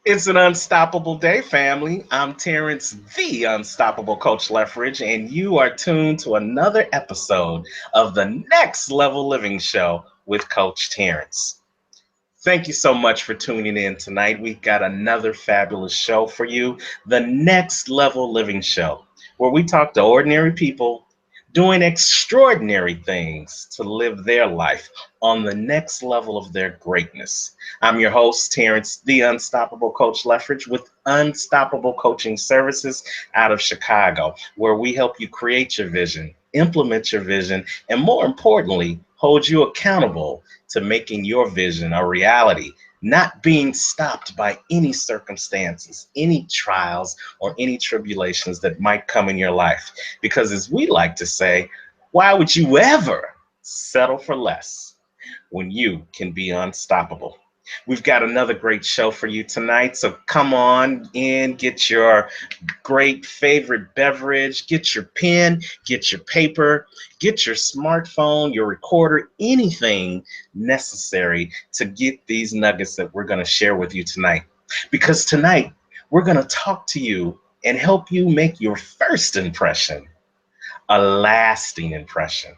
It's an unstoppable day, family. I'm Terrance, the Unstoppable Coach Leffridge, and you are tuned to another episode of the Next Level Living Show with Coach Terrance. Thank you so much for tuning in tonight. We've got another fabulous show for you, the Next Level Living Show, where we talk to ordinary people doing extraordinary things to live their life on the next level of their greatness. I'm your host, Terrance, the Unstoppable Coach Leffridge, with Unstoppable Coaching Services out of Chicago, where we help you create your vision, implement your vision, and more importantly, hold you accountable to making your vision a reality, not being stopped by any circumstances, any trials, or any tribulations that might come in your life. Because as we like to say, why would you ever settle for less when you can be unstoppable? We've got another great show for you tonight, so come on in, get your great favorite beverage, get your pen, get your paper, get your smartphone, your recorder, anything necessary to get these nuggets that we're going to share with you tonight. Because tonight, we're going to talk to you and help you make your first impression a lasting impression.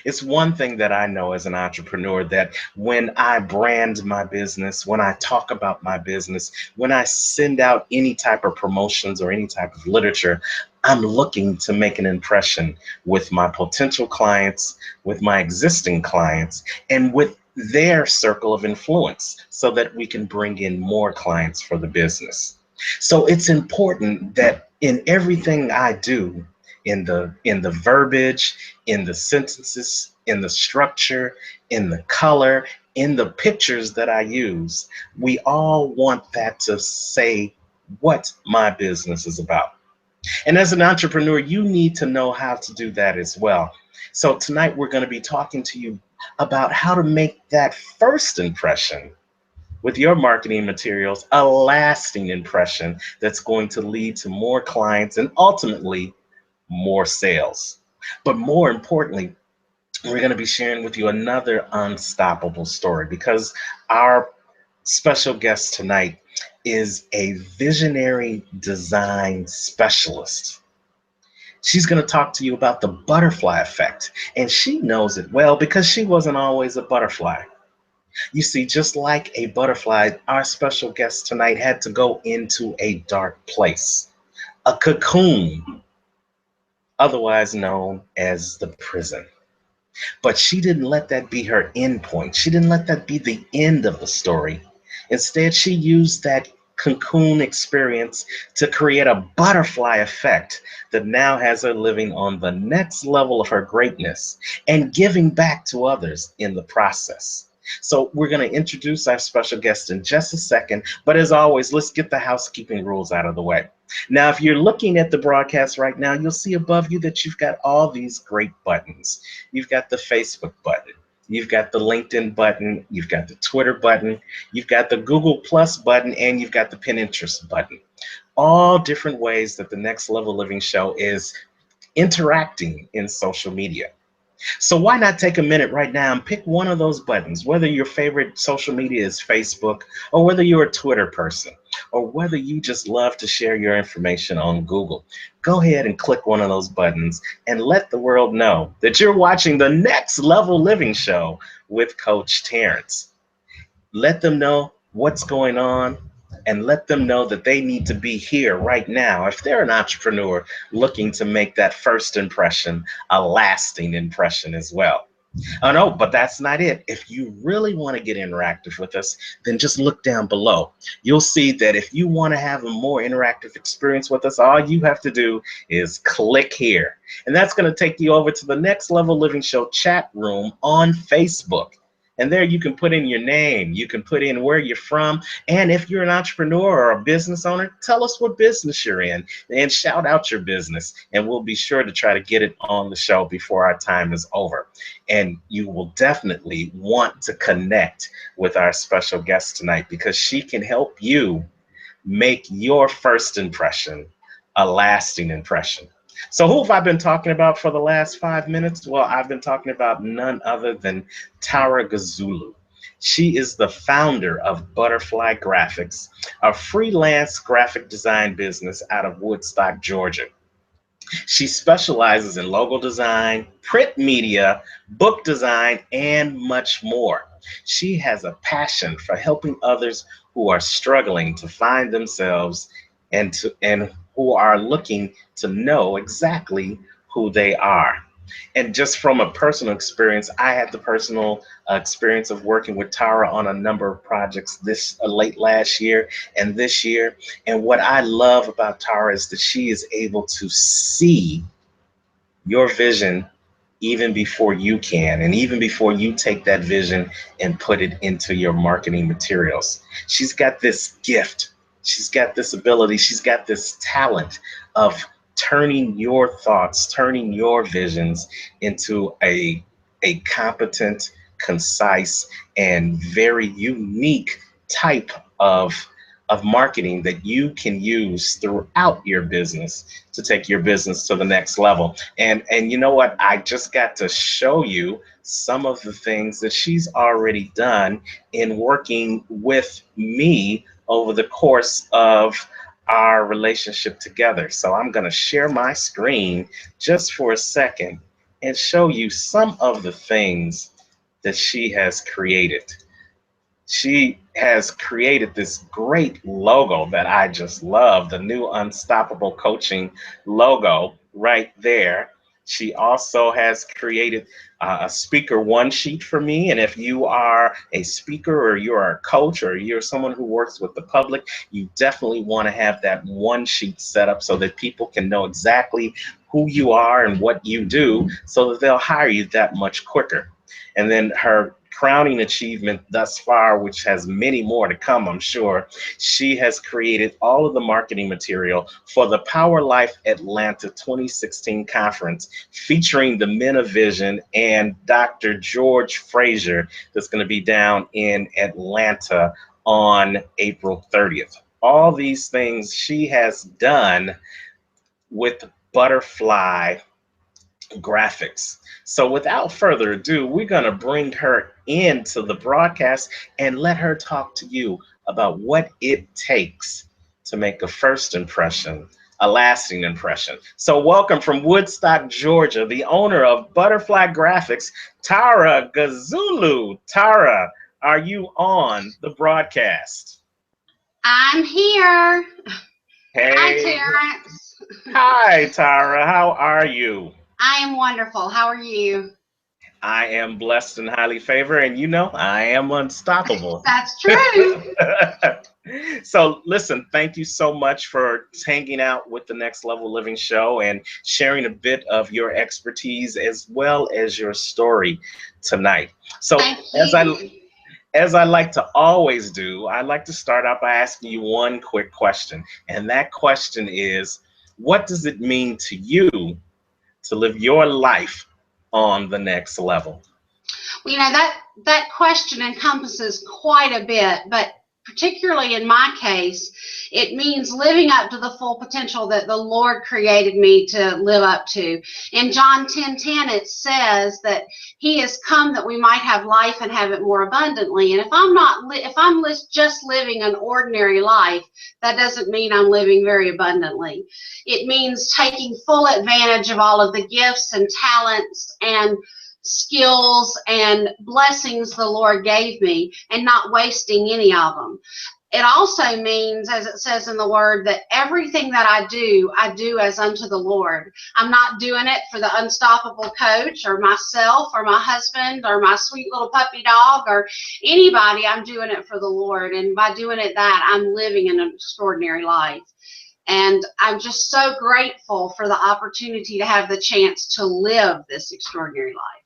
It's one thing that I know as an entrepreneur that when I brand my business, when I talk about my business, when I send out any type of promotions or any type of literature, I'm looking to make an impression with my potential clients, with my existing clients, and with their circle of influence so that we can bring in more clients for the business. So it's important that in everything I do, in the verbiage, in the sentences, in the structure, in the color, in the pictures that I use, we all want that to say what my business is about. And as an entrepreneur, you need to know how to do that as well. So tonight we're going to be talking to you about how to make that first impression with your marketing materials a lasting impression that's going to lead to more clients and ultimately more sales. But more importantly, we're going to be sharing with you another unstoppable story because our special guest tonight is a visionary design specialist. She's going to talk to you about the butterfly effect, and she knows it well because she wasn't always a butterfly. You see, just like a butterfly, our special guest tonight had to go into a dark place, a cocoon, otherwise known as the prison. But she didn't let that be her end point. She didn't let that be the end of the story. Instead, she used that cocoon experience to create a butterfly effect that now has her living on the next level of her greatness and giving back to others in the process. So we're going to introduce our special guest in just a second. But as always, let's get the housekeeping rules out of the way. Now, if you're looking at the broadcast right now, you'll see above you that you've got all these great buttons. You've got the Facebook button. You've got the LinkedIn button. You've got the Twitter button. You've got the Google Plus button. And you've got the Pinterest button. All different ways that the Next Level Living Show is interacting in social media. So why not take a minute right now and pick one of those buttons, whether your favorite social media is Facebook, or whether you're a Twitter person, or whether you just love to share your information on Google. Go ahead and click one of those buttons and let the world know that you're watching the Next Level Living Show with Coach Terrance. Let them know what's going on and let them know that they need to be here right now if they're an entrepreneur looking to make that first impression a lasting impression as well. Oh no, but that's not it. If you really want to get interactive with us, then just look down below. You'll see that if you want to have a more interactive experience with us, all you have to do is click here. And that's going to take you over to the Next Level Living Show chat room on Facebook. And there you can put in your name, you can put in where you're from, and if you're an entrepreneur or a business owner, tell us what business you're in and shout out your business, and we'll be sure to try to get it on the show before our time is over. And you will definitely want to connect with our special guest tonight because she can help you make your first impression a lasting impression. So who have I been talking about for the last 5 minutes? Well, I've been talking about none other than Tara Gazulu. She is the founder of Butterfly Graphics, a freelance graphic design business out of Woodstock, Georgia. She specializes in logo design, print media, book design, and much more. She has a passion for helping others who are struggling to find themselves and who are looking to know exactly who they are. And just from a personal experience, I had the personal experience of working with Tara on a number of projects this late last year and this year. And what I love about Tara is that she is able to see your vision even before you can, and even before you take that vision and put it into your marketing materials. She's got this gift, she's got this ability, she's got this talent of turning your thoughts, turning your visions into a competent, concise, and very unique type of marketing that you can use throughout your business to take your business to the next level. And you know what? I just got to show you some of the things that she's already done in working with me over the course of our relationship together. So I'm going to share my screen just for a second and show you some of the things that she has created. She has created this great logo that I just love, the new Unstoppable Coaching logo right there. She also has created a speaker one sheet for me. And if you are a speaker or you're a coach or you're someone who works with the public, you definitely want to have that one sheet set up so that people can know exactly who you are and what you do so that they'll hire you that much quicker. And then her crowning achievement thus far, which has many more to come, I'm sure, she has created all of the marketing material for the Power Life Atlanta 2016 conference featuring the Men of Vision and Dr. George Fraser that's going to be down in Atlanta on April 30th. All these things she has done with Butterfly Graphics. So without further ado, we're going to bring her into the broadcast and let her talk to you about what it takes to make a first impression, a lasting impression. So welcome from Woodstock, Georgia, the owner of Butterfly Graphics, Tara Gazulu. Tara, are you on the broadcast? I'm here. Hi, Hey, Terrance. hi, Tara. How are you? I am wonderful. How are you? I am blessed and highly favored, and you know, I am unstoppable. That's true. So, listen, thank you so much for hanging out with the Next Level Living show and sharing a bit of your expertise as well as your story tonight. So, Thank you. as I like to always do, I like to start out by asking you one quick question, and that question is, what does it mean to you to live your life on the next level? Well, that question encompasses quite a bit, but particularly in my case, it means living up to the full potential that the Lord created me to live up to. In John 10:10, it says that He has come that we might have life and have it more abundantly. And if I'm not, if I'm just living an ordinary life, that doesn't mean I'm living very abundantly. It means taking full advantage of all of the gifts and talents and skills and blessings the Lord gave me and not wasting any of them. It also means, as it says in the word, that everything that I do as unto the Lord. I'm not doing it for the unstoppable coach or myself or my husband or my sweet little puppy dog or anybody. I'm doing it for the Lord. And by doing it that, I'm living an extraordinary life. And I'm just so grateful for the opportunity to have the chance to live this extraordinary life.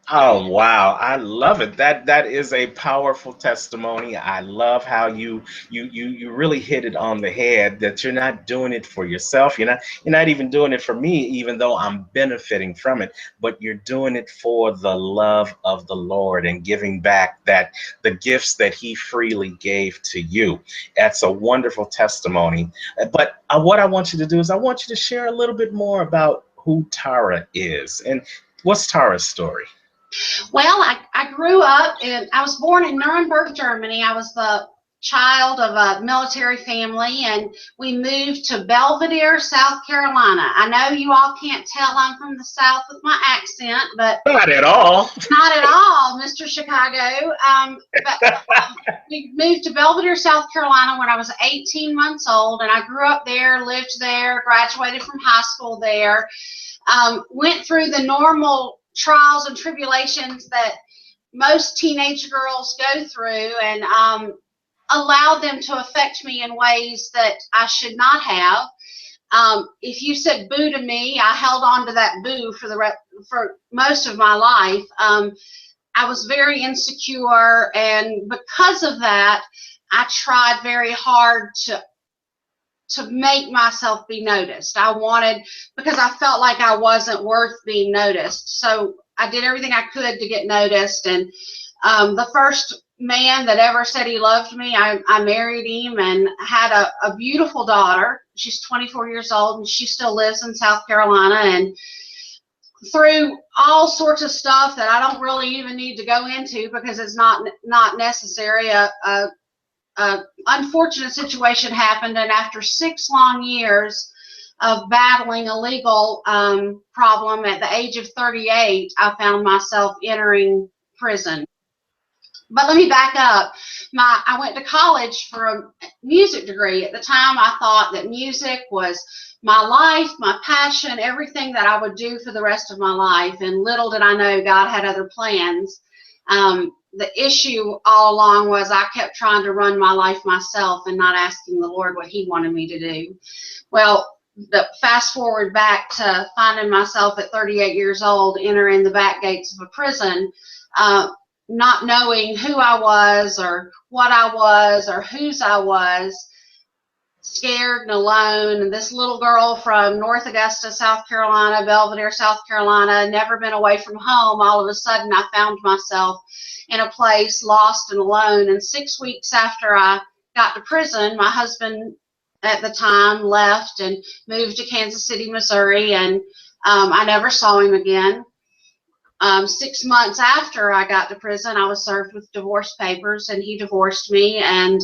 Oh wow, I love it. That is a powerful testimony. I love how you really hit it on the head that you're not doing it for yourself. You're not even doing it for me, even though I'm benefiting from it, but you're doing it for the love of the Lord and giving back that the gifts that He freely gave to you. That's a wonderful testimony. But what I want you to do is I want you to share a little bit more about who Tara is and what's Tara's story. Well, I grew up in, I was born in Nuremberg, Germany. I was the child of a military family, and we moved to Belvedere, South Carolina. I know you all can't tell I'm from the South with my accent, but Not at all. not at all, Mr. Chicago. We moved to Belvedere, South Carolina when I was 18 months old, and I grew up there, lived there, graduated from high school there, went through the normal trials and tribulations that most teenage girls go through, and allowed them to affect me in ways that I should not have. If you said boo to me, I held on to that boo for most of my life. I was very insecure, and because of that, I tried very hard to make myself be noticed. I wanted, because I felt like I wasn't worth being noticed. So I did everything I could to get noticed. And the first man that ever said he loved me, I married him and had a beautiful daughter. She's 24 years old, and she still lives in South Carolina. And through all sorts of stuff that I don't really even need to go into because it's not necessary, a unfortunate situation happened, and after 6 long years of battling a legal problem, at the age of 38, I found myself entering prison. But let me back up. I went to college for a music degree. At the time, I thought that music was my life, my passion, everything that I would do for the rest of my life. And little did I know God had other plans. The issue all along was I kept trying to run my life myself and not asking the Lord what he wanted me to do. Well, fast forward back to finding myself at 38 years old, entering the back gates of a prison, not knowing who I was or what I was or whose I was, scared and alone. And this little girl from North Augusta, South Carolina, Belvedere, South Carolina, never been away from home, all of a sudden I found myself in a place lost and alone. And 6 weeks after I got to prison, my husband at the time left and moved to Kansas City, Missouri, and I never saw him again. 6 months after I got to prison, I was served with divorce papers, and he divorced me. And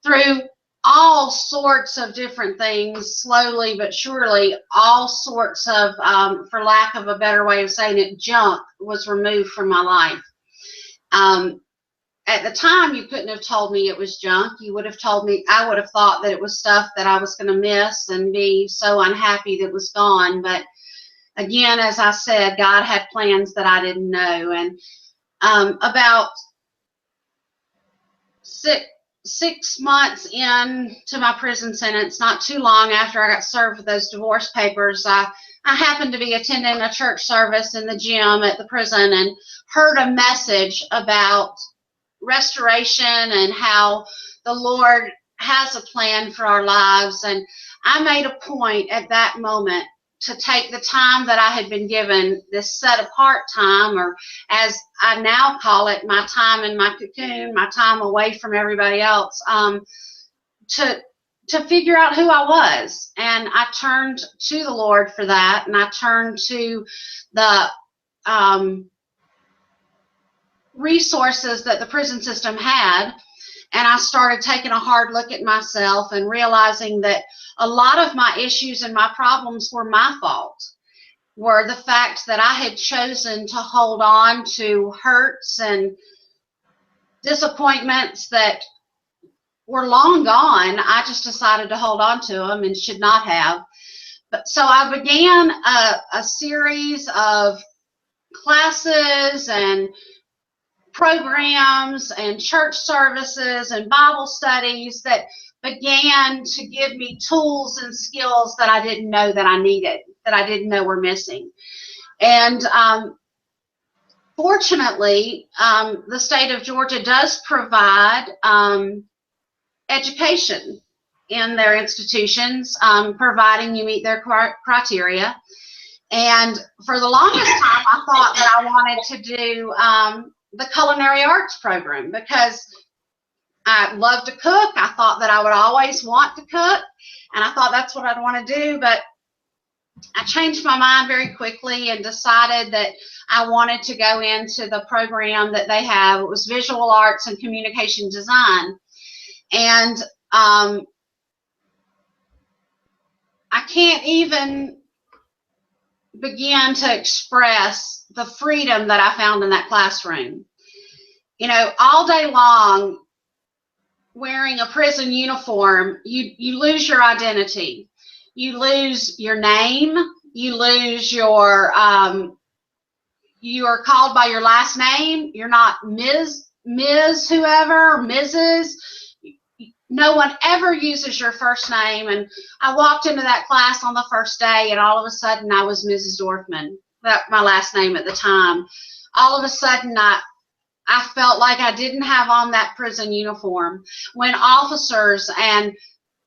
through all sorts of different things, slowly but surely, all sorts of, for lack of a better way of saying it, junk was removed from my life. At the time, you couldn't have told me it was junk. You would have told me, I would have thought that it was stuff that I was going to miss and be so unhappy that it was gone. But again, as I said, God had plans that I didn't know. And about six months into my prison sentence, not too long after I got served with those divorce papers, I happened to be attending a church service in the gym at the prison and heard a message about restoration and how the Lord has a plan for our lives. And I made a point at that moment to take the time that I had been given, this set apart time, or as I now call it, my time in my cocoon, my time away from everybody else, to figure out who I was. And I turned to the Lord for that, and I turned to the resources that the prison system had, and I started taking a hard look at myself and realizing that a lot of my issues and my problems were my fault, were the fact that I had chosen to hold on to hurts and disappointments that were long gone. I just decided to hold on to them and should not have. But so I began a series of classes and programs and church services and Bible studies that began to give me tools and skills that I didn't know that I needed, that I didn't know were missing. And fortunately, the state of Georgia does provide education in their institutions, providing you meet their criteria. And for the longest time, I thought that I wanted to do the culinary arts program because I love to cook. I thought that I would always want to cook, and I thought that's what I'd want to do. But I changed my mind very quickly and decided that I wanted to go into the program that they have. It was visual arts and communication design. And I can't even begin to express the freedom that I found in that classroom. You know, all day long, wearing a prison uniform, you lose your identity. You lose your name. You lose your, you are called by your last name. You're not Ms. whoever, Mrs. No one ever uses your first name. And I walked into that class on the first day, and all of a sudden I was Mrs. Dorfman, that my last name at the time. All of a sudden I felt like I didn't have on that prison uniform. When officers and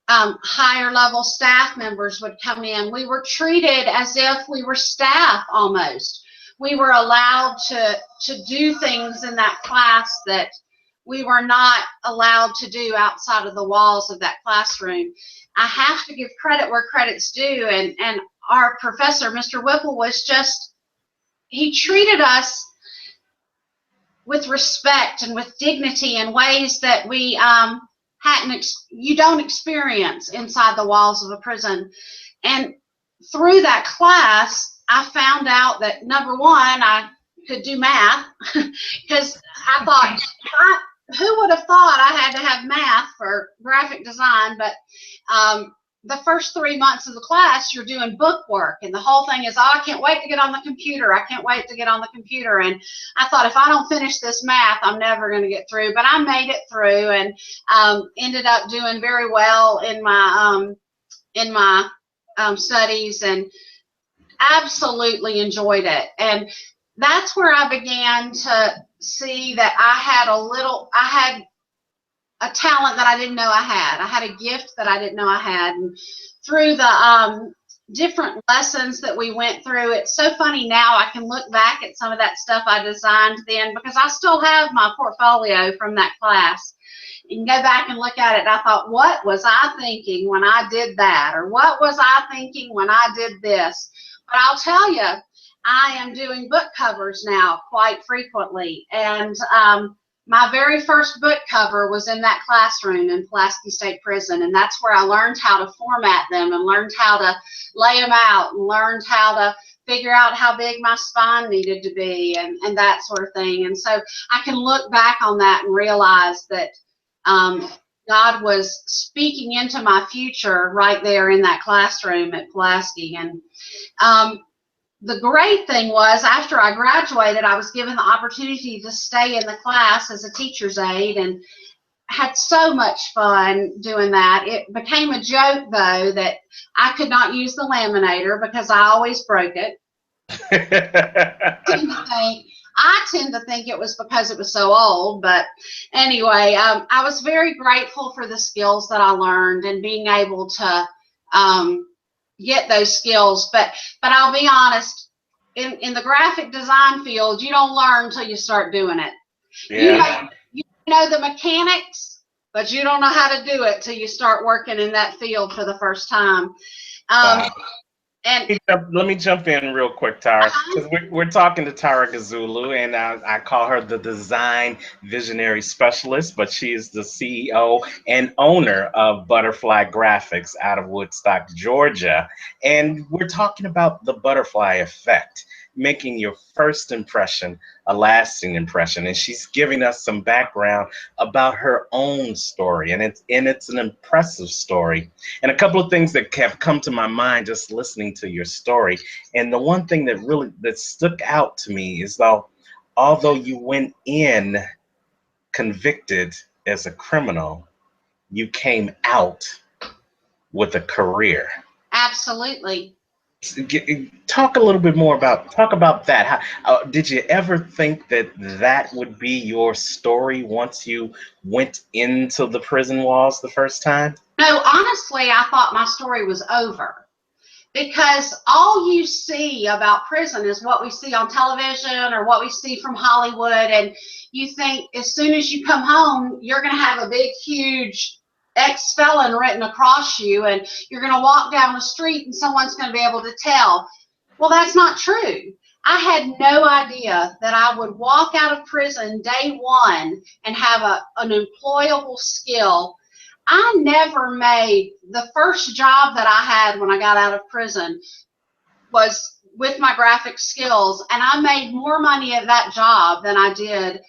higher level staff members would come in, we were treated as if we were staff almost. We were allowed to do things in that class that we were not allowed to do outside of the walls of that classroom. I have to give credit where credit's due, and our professor, Mr. Whipple, was just, he treated us with respect and with dignity in ways that we you don't experience inside the walls of a prison. And through that class, I found out that, number one, I could do math, because I thought, who would have thought I had to have math for graphic design? But the first 3 months of the class, you're doing book work, and the whole thing is, oh, I can't wait to get on the computer. I can't wait to get on the computer. And I thought, if I don't finish this math, I'm never going to get through. But I made it through, and ended up doing very well in my studies, and absolutely enjoyed it. And that's where I began to see that I had a talent that I didn't know I had. I had a gift that I didn't know I had. And through the different lessons that we went through, it's so funny now. I can look back at some of that stuff I designed then, because I still have my portfolio from that class. You can go back and look at it, and I thought, what was I thinking when I did that? Or what was I thinking when I did this? But I'll tell you, I am doing book covers now quite frequently. And my very first book cover was in that classroom in Pulaski State Prison, and that's where I learned how to format them, and learned how to lay them out, and learned how to figure out how big my spine needed to be, and that sort of thing. And so I can look back on that and realize that God was speaking into my future right there in that classroom at Pulaski. And the great thing was, after I graduated, I was given the opportunity to stay in the class as a teacher's aide, and had so much fun doing that. It became a joke, though, that I could not use the laminator because I always broke it. I tend to think it was because it was so old, but anyway, I was very grateful for the skills that I learned, and being able to get those skills. But I'll be honest, in the graphic design field, you don't learn until you start doing it. Yeah. You know the mechanics, but you don't know how to do it till you start working in that field for the first time. Wow. And Let me jump in real quick, Tara, because we're talking to Tara Gazulu, and I call her the design visionary specialist, but she is the CEO and owner of Butterfly Graphics out of Woodstock, Georgia. And we're talking about the butterfly effect, making your first impression a lasting impression. And she's giving us some background about her own story, and it's an impressive story. And a couple of things that have come to my mind just listening to your story. And the one thing that stuck out to me is, although you went in convicted as a criminal, you came out with a career. absolutely. Talk a little bit more talk about that. How did you ever think that would be your story once you went into the prison walls the first time? No, honestly, I thought my story was over, because all you see about prison is what we see on television or what we see from Hollywood, and you think as soon as you come home, you're going to have a big, huge ex-felon written across you, and you're going to walk down the street and someone's going to be able to tell. Well, that's not true. I had no idea that I would walk out of prison day one and have an employable skill. I never made, the first job that I had when I got out of prison was with my graphic skills, and I made more money at that job than I did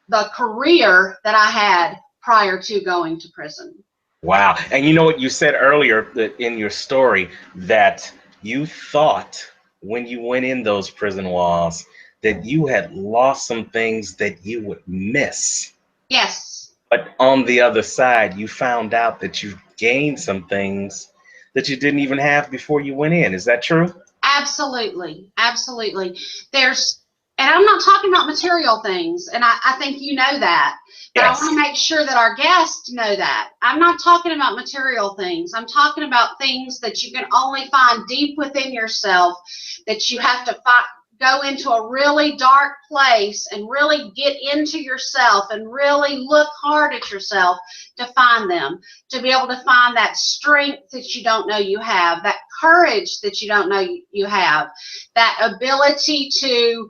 the career that I had prior to going to prison. Wow. And you know what you said earlier that in your story that you thought when you went in those prison walls that you had lost some things that you would miss. Yes. But on the other side, you found out that you gained some things that you didn't even have before you went in. Is that true? Absolutely, absolutely. And I'm not talking about material things, and I think you know that, but I want Yes. to make sure that our guests know that. I'm not talking about material things. I'm talking about things that you can only find deep within yourself, that you have to go into a really dark place and really get into yourself and really look hard at yourself to find them, to be able to find that strength that you don't know you have, that courage that you don't know you have, that ability to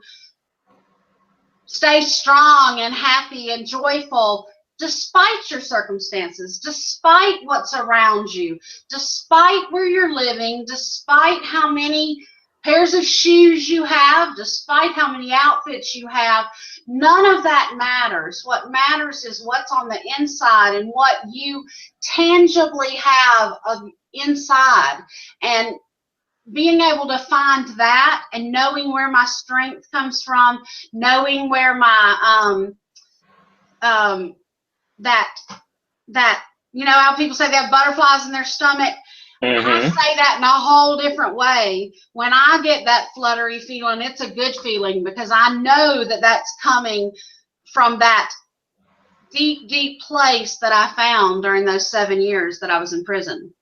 stay strong and happy and joyful despite your circumstances, despite what's around you, despite where you're living, despite how many pairs of shoes you have, despite how many outfits you have. None of that matters. What matters is what's on the inside and what you tangibly have of inside. And being able to find that and knowing where my strength comes from, knowing where my that you know how people say they have butterflies in their stomach. I Mm-hmm. say that in a whole different way. When I get that fluttery feeling, it's a good feeling because I know that that's coming from that deep, deep place that I found during those 7 years that I was in prison.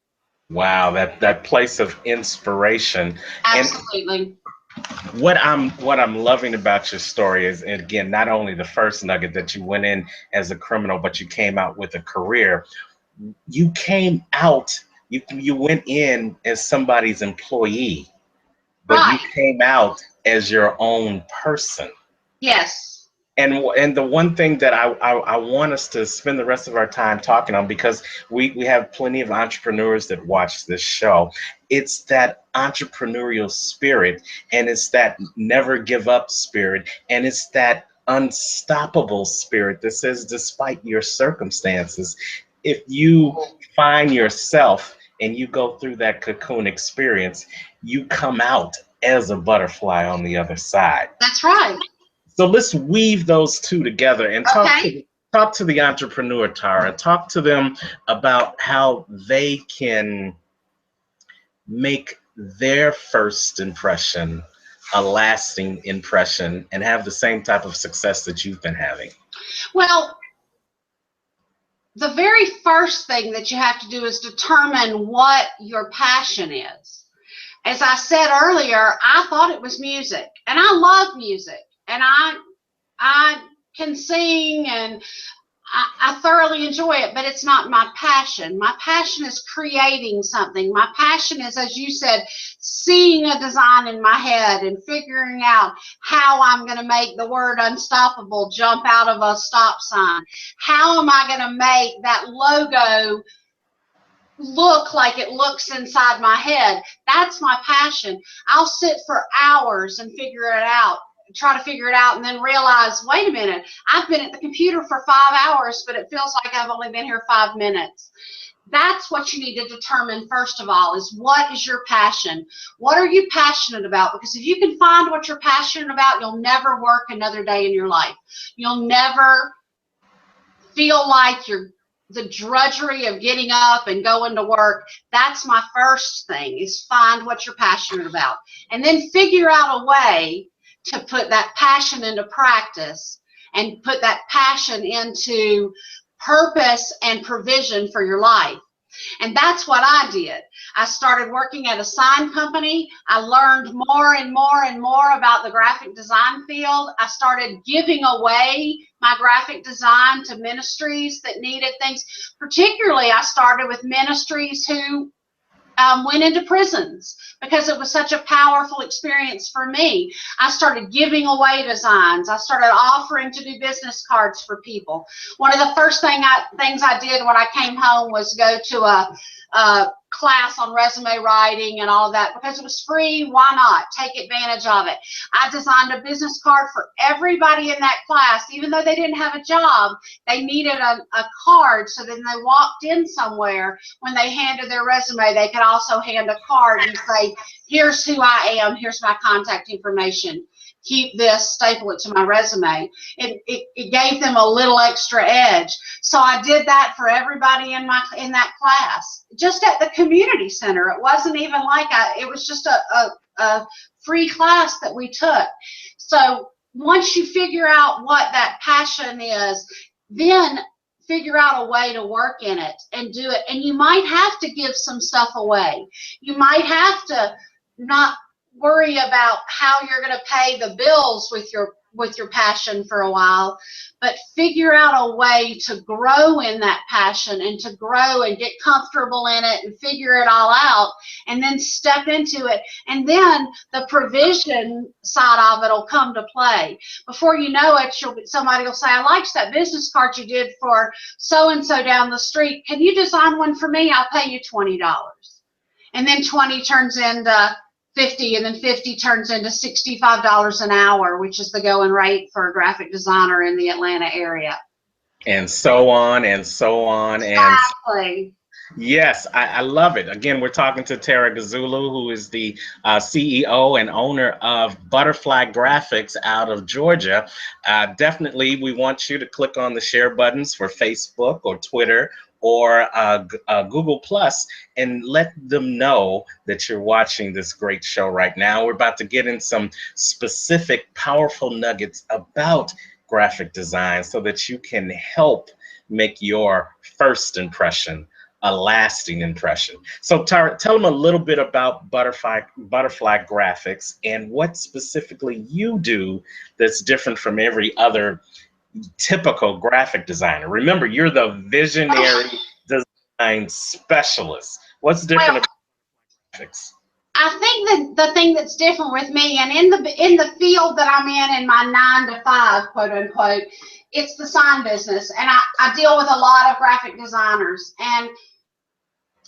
Wow, that place of inspiration. And Absolutely. what I'm loving about your story is, and again, not only the first nugget that you went in as a criminal, but you came out with a career. You came out, you went in as somebody's employee, but you Right. came out as your own person. Yes. And the one thing that I want us to spend the rest of our time talking on, because we have plenty of entrepreneurs that watch this show, it's that entrepreneurial spirit, and it's that never give up spirit, and it's that unstoppable spirit that says despite your circumstances, if you find yourself and you go through that cocoon experience, you come out as a butterfly on the other side. That's right. So let's weave those two together and Okay. talk to the entrepreneur, Tara. Talk to them about how they can make their first impression a lasting impression and have the same type of success that you've been having. Well, the very first thing that you have to do is determine what your passion is. As I said earlier, I thought it was music, and I love music, and I can sing, and I thoroughly enjoy it, but it's not my passion. My passion is creating something. My passion is, as you said, seeing a design in my head and figuring out how I'm going to make the word unstoppable jump out of a stop sign. How am I going to make that logo look like it looks inside my head? That's my passion. I'll sit for hours and try to figure it out, and then realize, wait a minute, I've been at the computer for 5 hours, but it feels like I've only been here 5 minutes. That's what you need to determine first of all, is what is your passion? What are you passionate about? Because if you can find what you're passionate about, you'll never work another day in your life. You'll never feel like you're the drudgery of getting up and going to work. That's my first thing, is find what you're passionate about, and then figure out a way to put that passion into practice and put that passion into purpose and provision for your life. And that's what I did. I started working at a sign company. I learned more and more and more about the graphic design field. I started giving away my graphic design to ministries that needed things. Particularly, I started with ministries who went into prisons because it was such a powerful experience for me. I started giving away designs. I started offering to do business cards for people. One of the first things I did when I came home was go to a class on resume writing and all of that because it was free. Why not take advantage of it? I designed a business card for everybody in that class. Even though they didn't have a job, they needed a card, so then they walked in somewhere, when they handed their resume, they could also hand a card and say, here's who I am, here's my contact information, keep this, staple it to my resume. It gave them a little extra edge. So I did that for everybody in that class, just at the community center. It wasn't even like it was just a free class that we took. So once you figure out what that passion is, then figure out a way to work in it and do it. And you might have to give some stuff away. You might have to not worry about how you're going to pay the bills with your passion for a while, but figure out a way to grow in that passion and to grow and get comfortable in it and figure it all out, and then step into it. And then the provision side of it will come to play. Before you know it, somebody will say, I liked that business card you did for so-and-so down the street. Can you design one for me? I'll pay you $20. And then 20 turns into 50, and then 50 turns into $65 an hour, which is the going rate for a graphic designer in the Atlanta area. And so on and so on. Exactly. Yes, I love it. Again, we're talking to Tara Gazulu, who is the CEO and owner of Butterfly Graphics out of Georgia. Definitely, we want you to click on the share buttons for Facebook or Twitter or Google Plus and let them know that you're watching this great show right now. We're about to get in some specific, powerful nuggets about graphic design so that you can help make your first impression a lasting impression. So Tara, tell them a little bit about Butterfly Graphics and what specifically you do that's different from every other typical graphic designer. Remember, you're the visionary design specialist. What's different about graphics? I think that the thing that's different with me, and in the field that I'm in my 9 to 5, quote unquote, it's the sign business, and I deal with a lot of graphic designers. And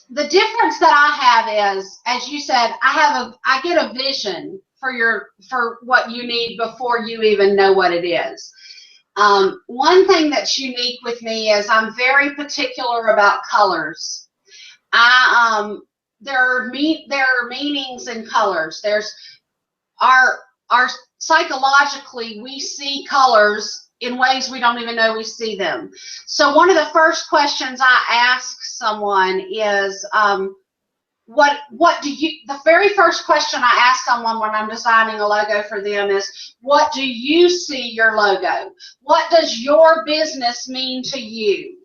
the difference that I have is, as you said, I get a vision for what you need before you even know what it is. One thing that's unique with me is I'm very particular about colors. There are meanings in colors. There's our psychologically, we see colors in ways we don't even know we see them. So one of the first questions I ask someone is, the very first question I ask someone when I'm designing a logo for them is, what do you see your logo? What does your business mean to you?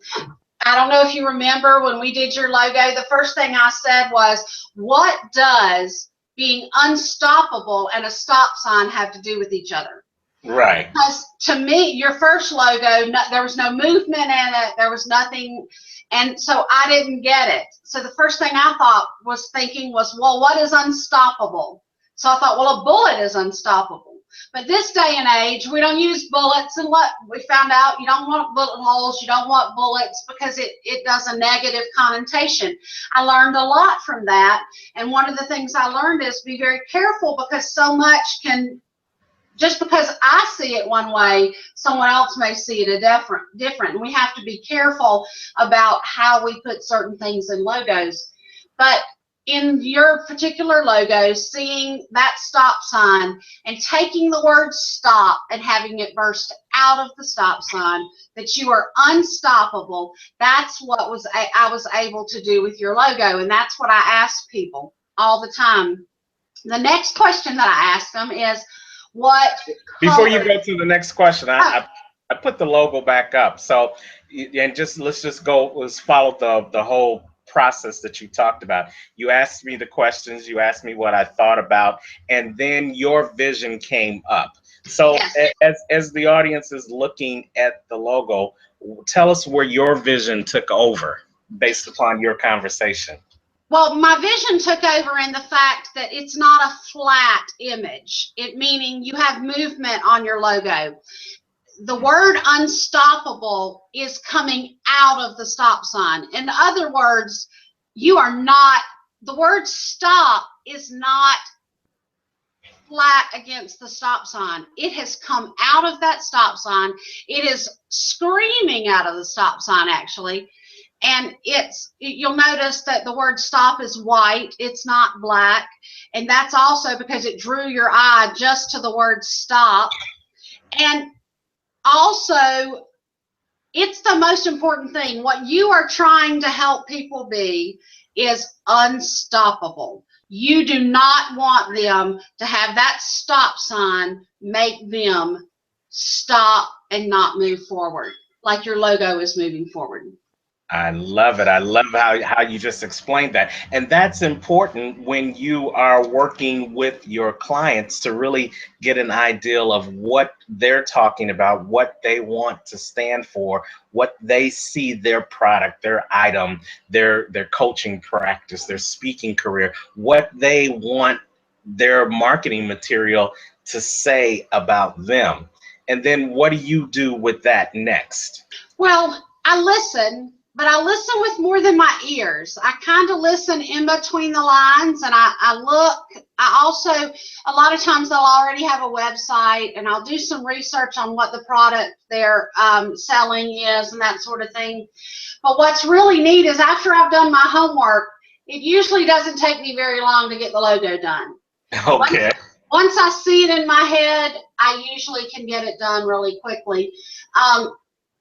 I don't know if you remember when we did your logo, the first thing I said was, what does being unstoppable and a stop sign have to do with each other? Right. Because to me, your first logo, there was no movement in it. There was nothing. And so I didn't get it. So the first thing I was thinking was, well, what is unstoppable? So I thought, well, a bullet is unstoppable. But this day and age, we don't use bullets. And what we found out, you don't want bullet holes. You don't want bullets because it does a negative connotation. I learned a lot from that. And one of the things I learned is be very careful, because so much just because I see it one way, someone else may see it different. And we have to be careful about how we put certain things in logos. But in your particular logo, seeing that stop sign and taking the word stop and having it burst out of the stop sign, that you are unstoppable, that's what I was able to do with your logo. And that's what I ask people all the time. The next question that I ask them is, what Before you color? go to the next question, I put the logo back up. So, and let's follow the whole process that you talked about. You asked me the questions, you asked me what I thought about, and then your vision came up. So Yes. as the audience is looking at the logo, tell us where your vision took over based upon your conversation. Well, my vision took over in the fact that it's not a flat image, it meaning you have movement on your logo. The word unstoppable is coming out of the stop sign. In other words, you are not, the word stop is not flat against the stop sign. It has come out of that stop sign. It is screaming out of the stop sign, actually. And you'll notice that the word stop is white, it's not black. And that's also because it drew your eye just to the word stop. And also, it's the most important thing. What you are trying to help people be is unstoppable. You do not want them to have that stop sign make them stop and not move forward, like your logo is moving forward. I love it. I love how you just explained that. And that's important when you are working with your clients to really get an idea of what they're talking about, what they want to stand for, what they see their product, their item, their coaching practice, their speaking career, what they want their marketing material to say about them. And then what do you do with that next? Well, I listen, but I listen with more than my ears. I kind of listen in between the lines, and I look. I also, a lot of times they'll already have a website, and I'll do some research on what the product they're selling is and that sort of thing. But what's really neat is after I've done my homework, it usually doesn't take me very long to get the logo done. Once, Okay. once I see it in my head, I usually can get it done really quickly.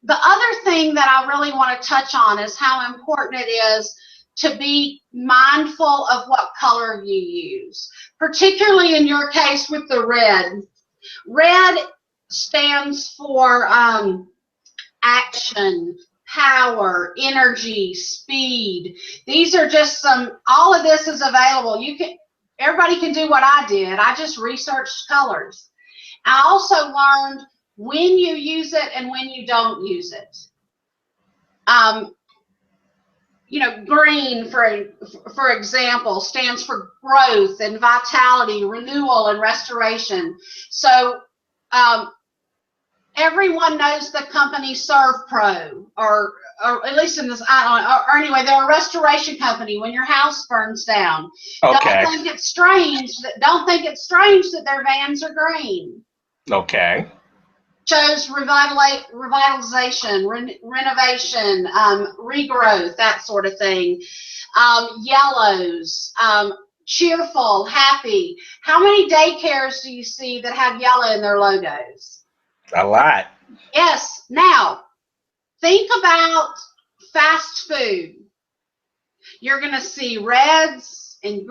The other thing that I really want to touch on is how important it is to be mindful of what color you use, particularly in your case with the red. Red stands for action, power, energy, speed. These are just all of this is available. Everybody can do what I did. I just researched colors. I also learned when you use it and when you don't use it. Green, for example, stands for growth and vitality, renewal and restoration. So everyone knows the company ServPro, or at least in this, I don't know, or anyway, they're a restoration company. When your house burns down, Okay. don't think it's strange that their vans are green. Okay. Shows revitalization, renovation, regrowth, that sort of thing. Yellows, cheerful, happy. How many daycares do you see that have yellow in their logos? A lot. Yes. Now, think about fast food. You're going to see reds and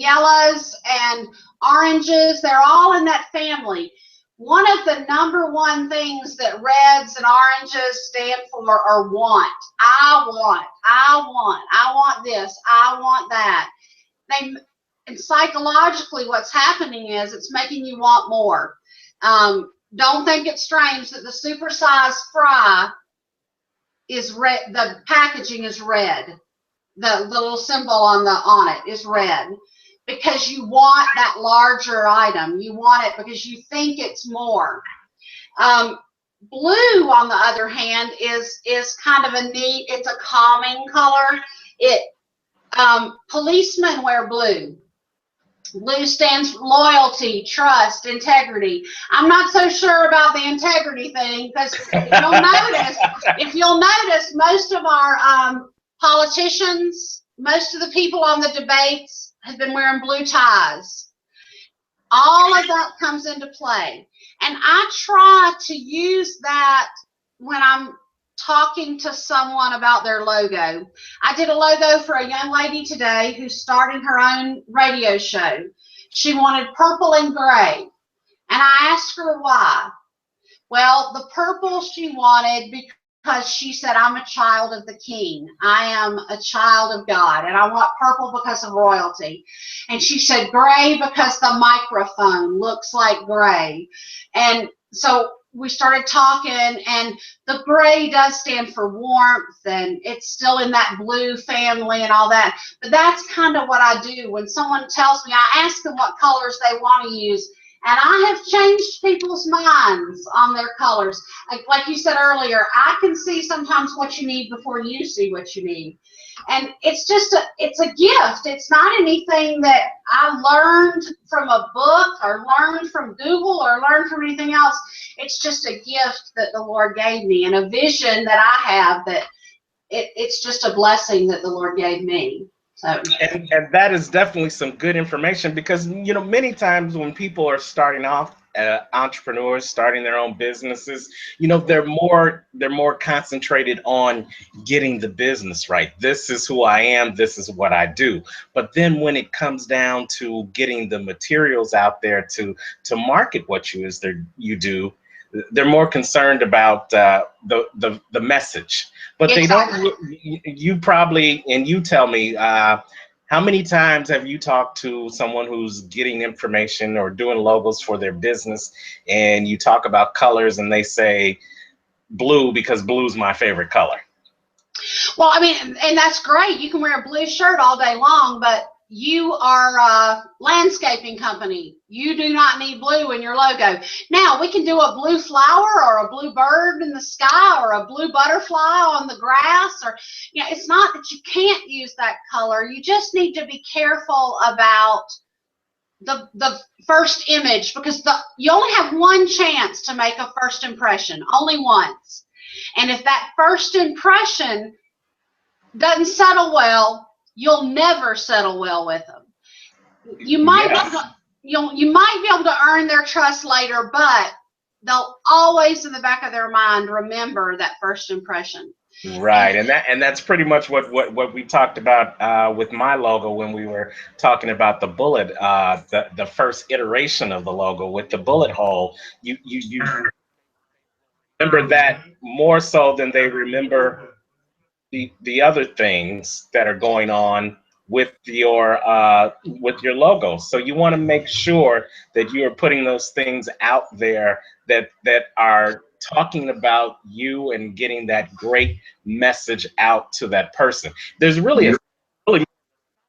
yellows and oranges. They're all in that family. One of the number one things that reds and oranges stand for are want. I want this, I want that. And psychologically, what's happening is it's making you want more. Don't think it's strange that the supersized fry is red. The packaging is red. The little symbol on it is red, because you want that larger item. You want it because you think it's more. Blue, on the other hand, is kind of it's a calming color. Policemen wear blue. Blue stands for loyalty, trust, integrity. I'm not so sure about the integrity thing, because if you'll notice, most of our politicians, most of the people on the debates have been wearing blue ties. All of that comes into play. And I try to use that when I'm talking to someone about their logo. I did a logo for a young lady today who's starting her own radio show. She wanted purple and gray. And I asked her why. Well, the purple she wanted because because she said, I'm a child of the King. I am a child of God, and I want purple because of royalty. And she said gray because the microphone looks like gray. And so we started talking, and the gray does stand for warmth, and it's still in that blue family and all that. But that's kind of what I do. When someone tells me, I ask them what colors they want to use. And I have changed people's minds on their colors. Like you said earlier, I can see sometimes what you need before you see what you need. And it's just it's a gift. It's not anything that I learned from a book or learned from Google or learned from anything else. It's just a gift that the Lord gave me, and a vision that I have that it's just a blessing that the Lord gave me. So. And that is definitely some good information, because many times when people are starting off, entrepreneurs starting their own businesses, they're more concentrated on getting the business right. This is who I am, this is what I do. But then when it comes down to getting the materials out there to market what you do, they're more concerned about the message. But they Exactly. don't. You probably, and you tell me, how many times have you talked to someone who's getting information or doing logos for their business, and you talk about colors and they say blue because blue's my favorite color? Well, I mean, and that's great. You can wear a blue shirt all day long, but you are a landscaping company. You do not need blue in your logo. Now, we can do a blue flower or a blue bird in the sky or a blue butterfly on the grass, or it's not that you can't use that color. You just need to be careful about the first image, because you only have one chance to make a first impression, only once. And if that first impression doesn't settle well, you'll never settle well with them. You might be able Yes. to, you might be able to earn their trust later, but they'll always in the back of their mind remember that first impression. Right, and that's pretty much what we talked about with my logo when we were talking about the bullet, the first iteration of the logo with the bullet hole. You remember that more so than they remember the other things that are going on with your logo. So you want to make sure that you are putting those things out there that are talking about you and getting that great message out to that person. There's really more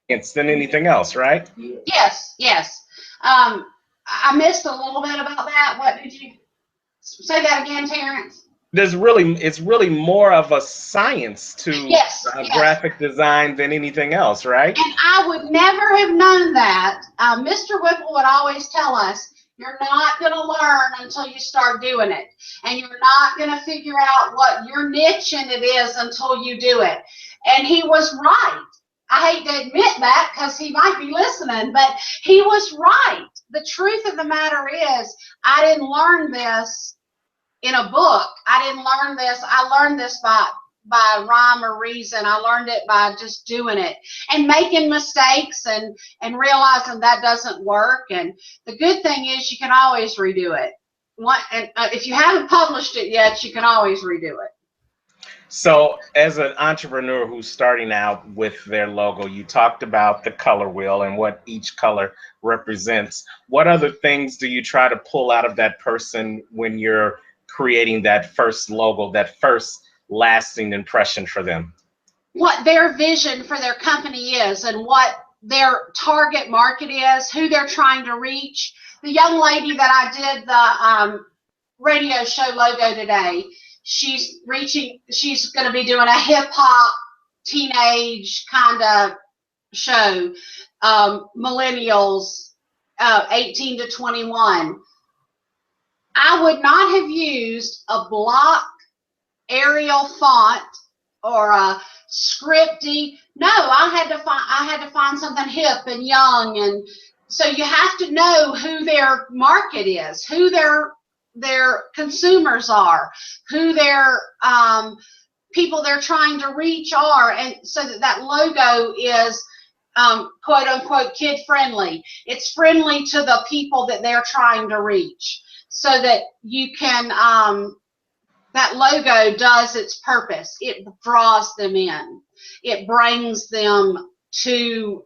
science than anything else, right? Yes, yes. I missed a little bit about that. What did you say that again, Terrance? It's really more of a science to Yes, yes. graphic design than anything else, right? And I would never have known that. Mr. Whipple would always tell us, you're not going to learn until you start doing it. And you're not going to figure out what your niche in it is until you do it. And he was right. I hate to admit that because he might be listening, but he was right. The truth of the matter is, I didn't learn this in a book. I didn't learn this. I learned this by rhyme or reason. I learned it by just doing it and making mistakes and realizing that doesn't work. And the good thing is you can always redo it. And if you haven't published it yet, you can always redo it. So, as an entrepreneur who's starting out with their logo, you talked about the color wheel and what each color represents. What other things do you try to pull out of that person when you're creating that first logo, that first lasting impression for them? What their vision for their company is and what their target market is, who they're trying to reach. The young lady that I did the radio show logo today, she's going to be doing a hip hop teenage kind of show, millennials, 18 to 21. I would not have used a block Arial font or a scripty. No, I had to find something hip and young, and so you have to know who their market is, who their consumers are, who their people they're trying to reach are, and so that logo is quote unquote kid friendly. It's friendly to the people that they're trying to reach, so that you can that logo does its purpose. It draws them in. It brings them to,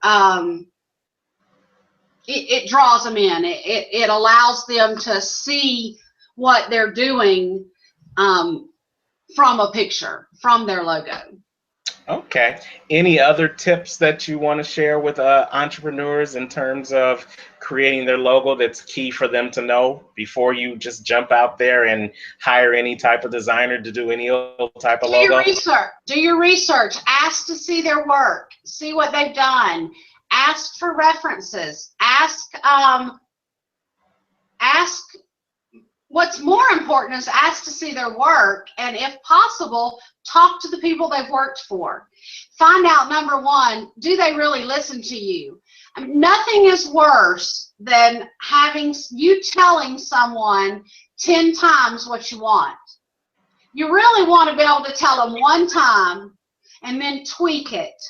it draws them in. It allows them to see what they're doing from a picture, from their logo. Okay. Any other tips that you want to share with entrepreneurs in terms of creating their logo that's key for them to know before you just jump out there and hire any type of designer to do any type of Do logo? your research. Do your research. Ask to see their work. See what they've done. Ask for references. Ask. What's more important is ask to see their work, and if possible, talk to the people they've worked for. Find out, number one, do they really listen to you? I mean, nothing is worse than having you telling someone 10 times what you want. You really want to be able to tell them one time and then tweak it.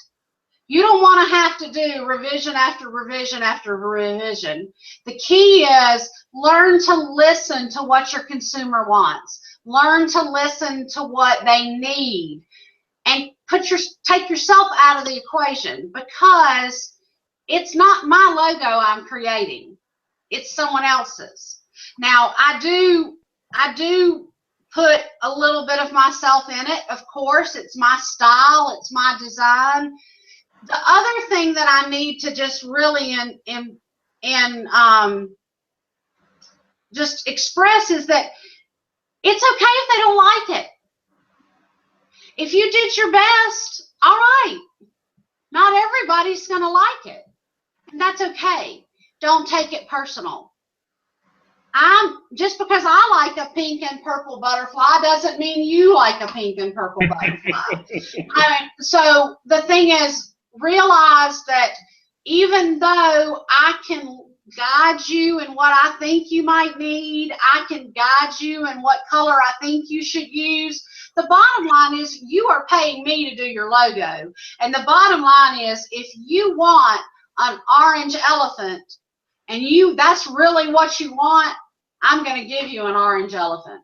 You don't want to have to do revision after revision after revision. The key is learn to listen to what your consumer wants. Learn to listen to what they need, and take yourself out of the equation, because it's not my logo I'm creating. It's someone else's. Now, I do put a little bit of myself in it. Of course, it's my style, it's my design. The other thing that I need to just really just express is that it's okay if they don't like it. If you did your best, all right. Not everybody's going to like it, and that's okay. Don't take it personal. Just because I like a pink and purple butterfly doesn't mean you like a pink and purple butterfly. So the thing is, realize that even though I can guide you in what I think you might need, I can guide you in what color I think you should use, the bottom line is you are paying me to do your logo. And the bottom line is, if you want an orange elephant and that's really what you want, I'm going to give you an orange elephant.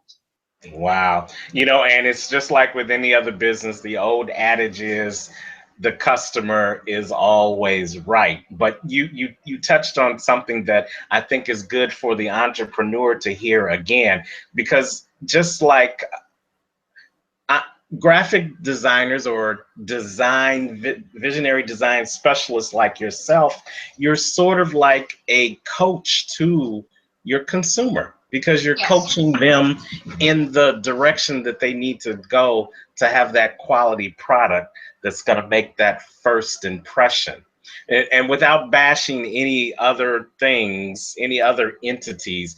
Wow. And it's just like with any other business, the old adage is the customer is always right. But you touched on something that I think is good for the entrepreneur to hear again, because just like graphic designers or visionary design specialists like yourself, you're sort of like a coach to your consumer, because you're Yes. coaching them in the direction that they need to go to have that quality product that's going to make that first impression. And without bashing any other things, any other entities,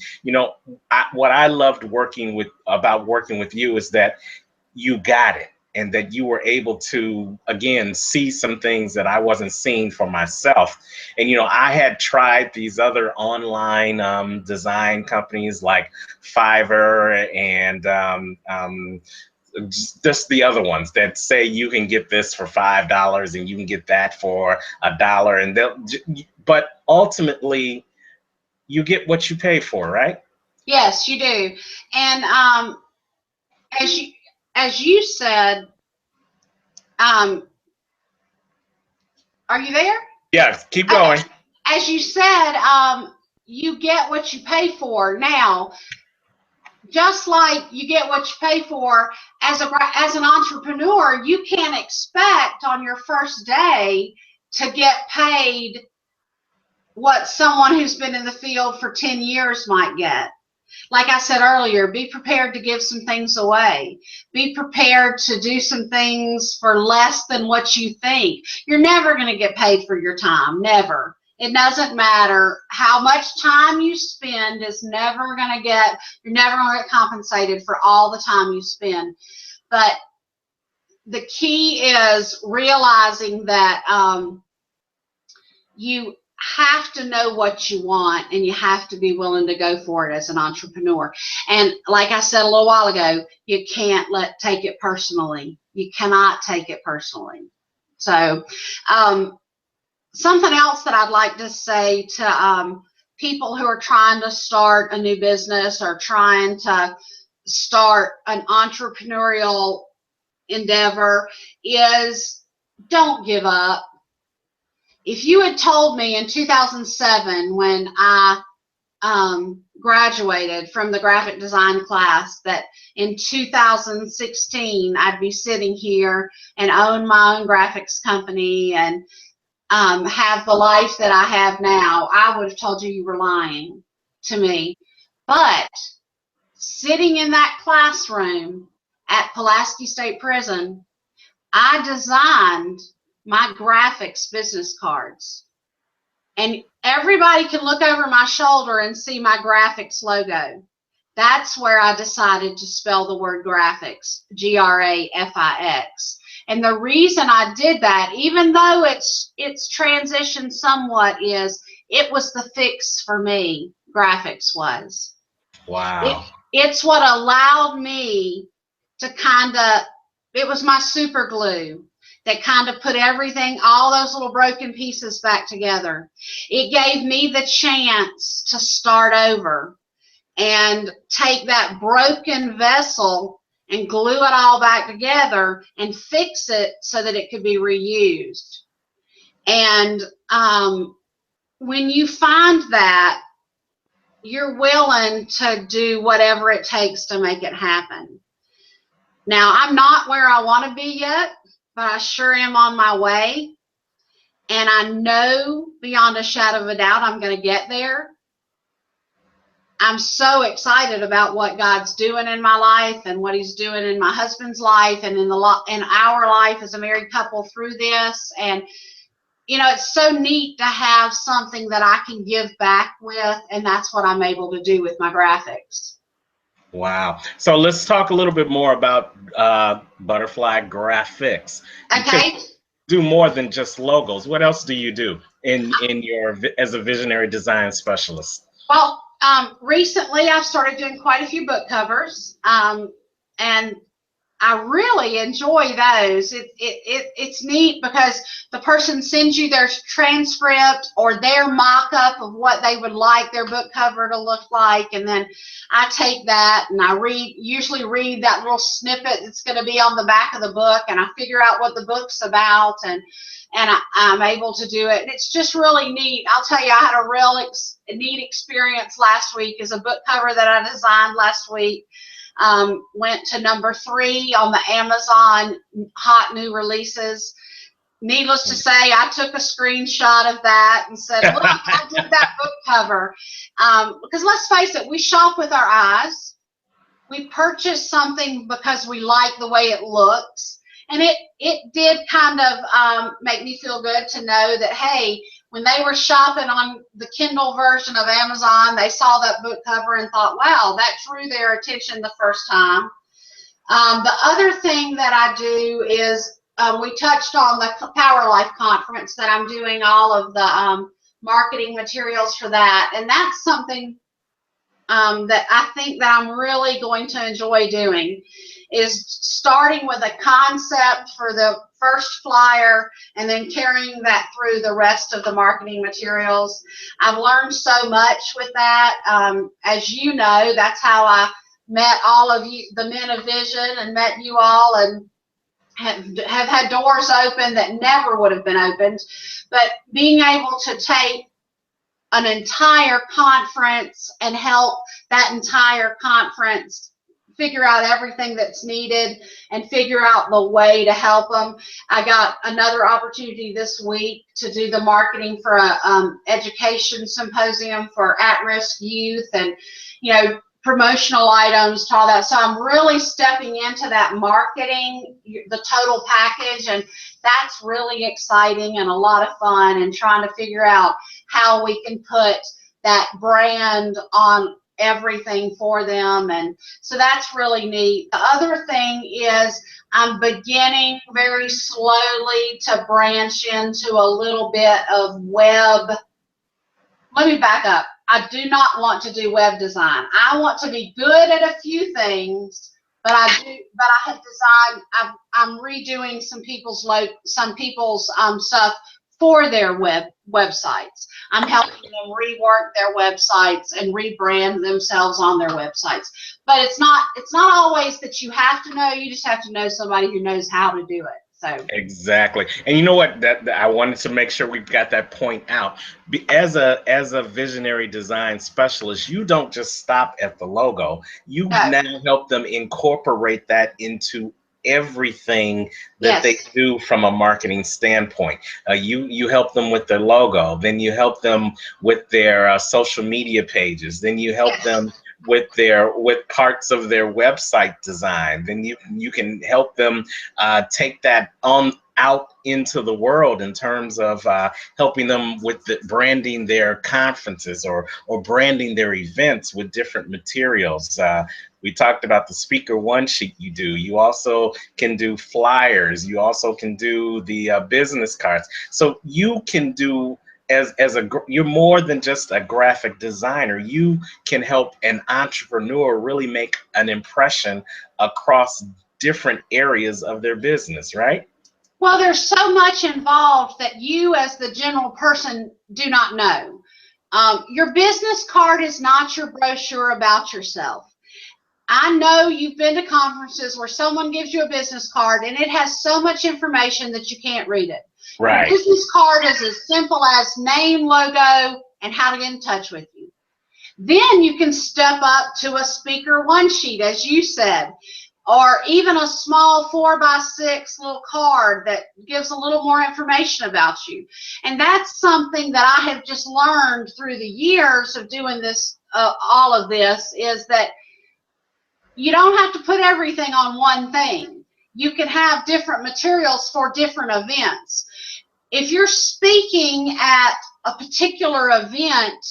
what I loved working with you is that you got it, and that you were able to again see some things that I wasn't seeing for myself. And I had tried these other online design companies like Fiverr and just the other ones that say you can get this for $5 and you can get that for $1, and but ultimately you get what you pay for, right? Yes, you do. And as you said, are you there? Yes, keep going. As you said, you get what you pay for. Now, just like you get what you pay for as an entrepreneur, you can't expect on your first day to get paid what someone who's been in the field for 10 years might get. Like I said earlier, be prepared to give some things away. Be prepared to do some things for less than what you think. You're never going to get paid for your time. Never. It doesn't matter how much time you spend. You're never going to get compensated for all the time you spend. But the key is realizing that you have to know what you want, and you have to be willing to go for it as an entrepreneur. And like I said a little while ago, you can't take it personally. You cannot take it personally. So something else that I'd like to say to people who are trying to start a new business or trying to start an entrepreneurial endeavor is don't give up. If you had told me in 2007 when I graduated from the graphic design class that in 2016 I'd be sitting here and own my own graphics company and have the life that I have now, I would have told you were lying to me. But sitting in that classroom at Pulaski State Prison, I designed my graphics business cards. And everybody can look over my shoulder and see my graphics logo. That's where I decided to spell the word graphics, Grafix. And the reason I did that, even though it's transitioned somewhat, is it was the fix for me. Graphics was. Wow. It's what allowed me to it was my super glue that kind of put everything, all those little broken pieces back together. It gave me the chance to start over and take that broken vessel and glue it all back together and fix it so that it could be reused. And when you find that, you're willing to do whatever it takes to make it happen. Now, I'm not where I want to be yet, but I sure am on my way. And I know beyond a shadow of a doubt I'm going to get there. I'm so excited about what God's doing in my life and what He's doing in my husband's life and in our life as a married couple through this. And you know, it's so neat to have something that I can give back with, and that's what I'm able to do with my graphics. Wow. So let's talk a little bit more about Butterfly Graphics. Okay. Do more than just logos. What else do you do in your as a visionary design specialist? Well, recently I've started doing quite a few book covers, and I really enjoy those. It's neat because the person sends you their transcript or their mock-up of what they would like their book cover to look like, and then I take that and I usually read that little snippet that's going to be on the back of the book, and I figure out what the book's about, and I'm able to do it. And it's just really neat. I'll tell you, I had a real neat experience last week as a book cover that I designed last week. Went to number 3 on the Amazon hot new releases. Needless to say, I took a screenshot of that and said, look, I did that book cover. Because let's face it, we shop with our eyes. We purchase something because we like the way it looks. And it did kind of make me feel good to know that, hey, when they were shopping on the Kindle version of Amazon, they saw that book cover and thought, wow, that drew their attention the first time. The other thing that I do is we touched on the Power Life conference that I'm doing all of the marketing materials for that. And that's something that I think that I'm really going to enjoy doing, is starting with a concept for the first flyer and then carrying that through the rest of the marketing materials. I've learned so much with that. As you know, that's how I met all of you, the men of vision, and met you all, and have had doors open that never would have been opened. But being able to take an entire conference and help that entire conference figure out everything that's needed and figure out the way to help them. I got another opportunity this week to do the marketing for a education symposium for at-risk youth, and you know, promotional items to all that. So I'm really stepping into that marketing, the total package, and that's really exciting and a lot of fun, and trying to figure out how we can put that brand on everything for them. And so that's really neat. The other thing is I'm beginning very slowly to branch into a little bit of web. Let me back up. I do not want to do web design. I want to be good at a few things, but I have designed. I'm redoing some people's stuff for their websites. I'm helping them rework their websites and rebrand themselves on their websites. But it's not always that you have to know. You just have to know somebody who knows how to do it. So Exactly. And you know what? That I wanted to make sure we've got that point out. As a visionary design specialist, you don't just stop at the logo. You no, now help them incorporate that into everything that they yes, do from a marketing standpoint. You help them with their logo, then you help them with their social media pages, then you help yes. them with parts of their website design, then you can help them take that on out into the world in terms of helping them with branding their conferences or branding their events with different materials. We talked about the speaker one sheet you do. You also can do flyers. You also can do the business cards. So you can do you're more than just a graphic designer. You can help an entrepreneur really make an impression across different areas of their business, right? Well, there's so much involved that you, as the general person, do not know. Your business card is not your brochure about yourself. I know you've been to conferences where someone gives you a business card and it has so much information that you can't read it. Your Right. business card is as simple as name, logo, and how to get in touch with you. Then you can step up to a speaker one sheet, as you said, or even a small 4x6 little card that gives a little more information about you. And that's something that I have just learned through the years of doing this, all of this, is that you don't have to put everything on one thing. You can have different materials for different events. If you're speaking at a particular event,